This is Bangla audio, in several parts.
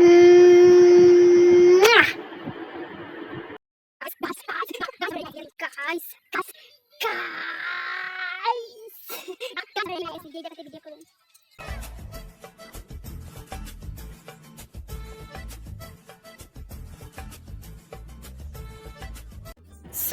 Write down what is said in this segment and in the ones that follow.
So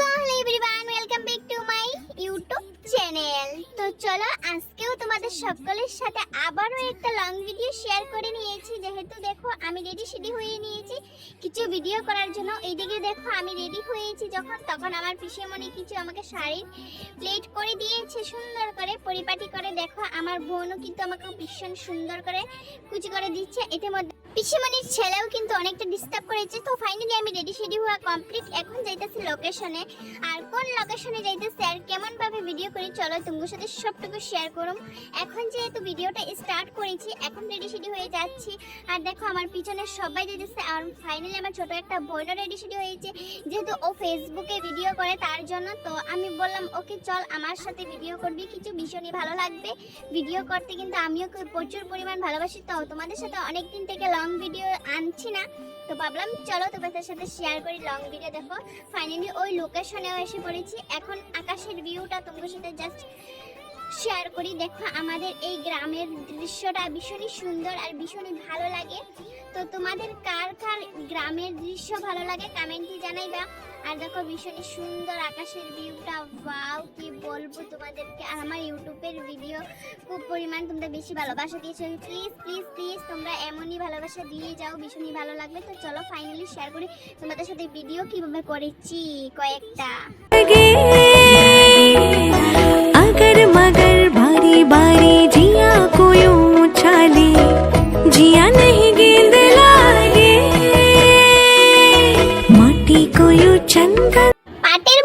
hello everyone, welcome back to my YouTube channel. তো চলো আজকেও তোমাদের সকলের সাথে আবারও একটা লং ভিডিও শেয়ার করে নিয়েছি। যেহেতু দেখো আমি রেডি হয়ে নিয়েছি কিছু ভিডিও করার জন্য। এইদিকে দেখো আমি রেডি হয়েছি তখন আমার পিসিমণি কিছু আমাকে শাড়ি প্লেট করে দিয়েছে সুন্দর করে পরিপাটি করে। দেখো আমার বোনও কিন্তু আমাকে ভীষণ সুন্দর করে কুচি করে দিচ্ছে। এতে মধ্যে পিসিমণির ছেলেও কিন্তু অনেকটা ডিস্টার্ব করেছে। তো ফাইনালি আমি রেডি হওয়া কমপ্লিট। এখন যাইতেছি লোকেশনে। আর কোন লোকেশনে যাইতেছি আর কেমন ভাবে ভিডিও করি চলো তোমাদের সাথে সবটুকু শেয়ার করুম। এখন যেহেতু ভিডিওটা স্টার্ট করেছি এখন রেডি হয়ে যাচ্ছি। আর দেখো আমার পিছনে সবাই যাইতেছে। আর ফাইনালি আমার ছোট একটা বোনও রেডি হয়েছে, যেহেতু ও ফেসবুকে ভিডিও করে তার জন্য। তো আমি বললাম ওকে চল আমার সাথে ভিডিও করবি, কিছু ভীষণই ভালো লাগবে ভিডিও করতে। কিন্তু আমিও প্রচুর পরিমাণ ভালোবাসি, তো তোমাদের সাথে অনেকদিন থেকে লং ভিডিও আনছি না, তো ভাবলাম চলো তোমাদের সাথে শেয়ার করি লং ভিডিও। দেখো ফাইনালি ওই লোকেশনেও এসে পড়েছি। এখন আকাশের ভিউটা তোমাদের সাথে জাস্ট শেয়ার করি। দেখো আমাদের এই গ্রামের দৃশ্যটা ভীষণই সুন্দর আর ভীষণই ভালো লাগে। তো তোমাদের কার কার গ্রামের দৃশ্য ভালো লাগে কমেন্টে জানাইবা। আর দেখো ভীষণই সুন্দর আকাশের ভিউটা, ওয়াও কি বলবো তোমাদেরকে। আর আমার ইউটিউবের ভিডিও খুব পরিমাণ তোমরা বেশি ভালোবাসা দিয়েছো, প্লিজ প্লিজ প্লিজ তোমরা এমনই ভালোবাসা দিয়ে যাও, ভীষণই ভালো লাগবে। তো চলো ফাইনালি শেয়ার করি তোমাদের সাথে ভিডিও কিভাবে করেছি কয়েকটা। अगर मगर बारी बारी जिया कोई उछाले जिया नहीं गेंद लागे माटी कोई चंगा। পাটের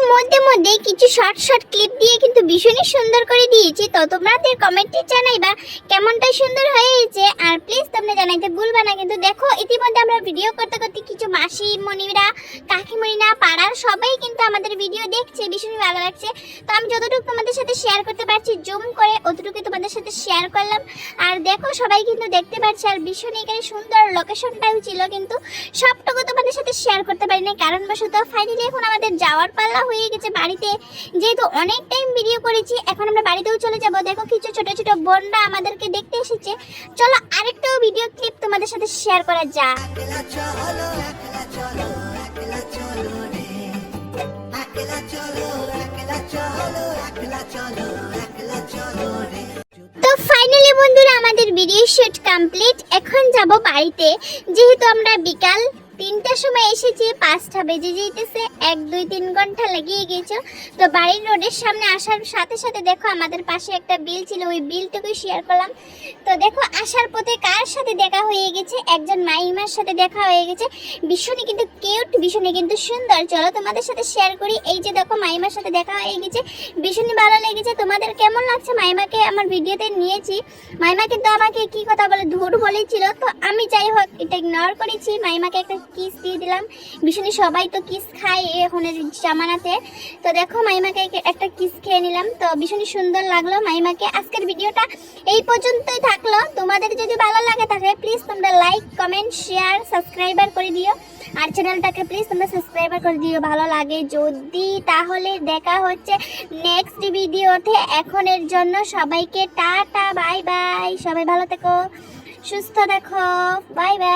মধ্যে কিছু শর্ট ক্লিপ দিয়ে কিন্তু ভীষণই সুন্দর করে দিয়েছি। তো তোমাদের কমেন্টে জানাইবা কেমনটা সুন্দর হয়েছে। আর প্লিজ তোমরা জানাইতে ভুলবা না। কিন্তু দেখো ইতিমধ্যে আমরা ভিডিও করতে কিছু মাসিমণিরা কাকিমণিরা পাড়ার সবাই কিন্তু আমাদের ভিডিও দেখছে, ভীষণই ভালো লাগছে। তো আমি যতটুকু তোমাদের সাথে শেয়ার করতে পারছি জুম করে অতটুকু তোমাদের সাথে শেয়ার করলাম। আর দেখো সবাই কিন্তু দেখতে পাচ্ছে। আর ভীষণই এখানে সুন্দর লোকেশনটাও ছিল, কিন্তু সবটুকু তোমাদের সাথে শেয়ার করতে পারি না কারণবশত। ফাইনালি এখন আমাদের যাওয়ার পাল্লা হয়ে গেছে বাড়িতে। যেহেতু অনেক টাইম ভিডিও করেছি এখন আমরা বাড়িতেও চলে যাব। দেখো কিছু ছোট ছোট বোনরা আমাদেরকে দেখতে এসেছে। চলো আরেকটাও ভিডিও ক্লিপ তোমাদের সাথে শেয়ার করা যাক। তো ফাইনালি বন্ধুরা আমাদের ভিডিও শুট কমপ্লিট। এখন যাব বাড়িতে। যেহেতু আমরা বিকাল 3টার সময় এসেছি, 5টা বেজে যেতেছে, 1-2-3 ঘন্টা লেগে গেছে। তো বাড়ির রোডের সামনে আসার সাথে সাথে দেখো আমাদের পাশে একটা বিল ছিল, ওই বিলটুকু শেয়ার করলাম। তো দেখো আসার পথে কার সাথে দেখা হয়ে গেছে, একজন মাইমার সাথে দেখা হয়ে গেছে। ভীষণই কিন্তু কিউট, ভীষণই কিন্তু সুন্দর। চলো তোমাদের সাথে শেয়ার করি। এই যে দেখো মাইমার সাথে দেখা হয়ে গেছে, ভীষণই ভালো লেগেছে। তোমাদের কেমন লাগছে? মাইমাকে আমার ভিডিওতে নিয়েছি। মাইমা কিন্তু আমাকে কি কথা বলে ধুর বলেছিল, তো আমি যাই হোক এটা ইগনোর করেছি। মাইমাকে একটা কিস দিয়ে দিলাম। ভীষণই সবাই তো কিস খায় এখনের জামানাতে। তো দেখো মাইমাকে একটা কিস খেয়ে নিলাম। তো ভীষণই সুন্দর লাগলো মাইমাকে। আজকের ভিডিওটা এই পর্যন্তই থাকলো। তোমাদের যদি ভালো লাগে থাকে প্লিজ তোমরা লাইক কমেন্ট শেয়ার সাবস্ক্রাইবার করে দিও। আর চ্যানেলটাকে প্লিজ তোমরা সাবস্ক্রাইবার করে দিও ভালো লাগে যদি। তাহলে দেখা হচ্ছে নেক্সট ভিডিওতে। এখনের জন্য সবাইকে টাটা বাই বাই। সবাই ভালো থেকো, সুস্থ দেখো, বাই বাই।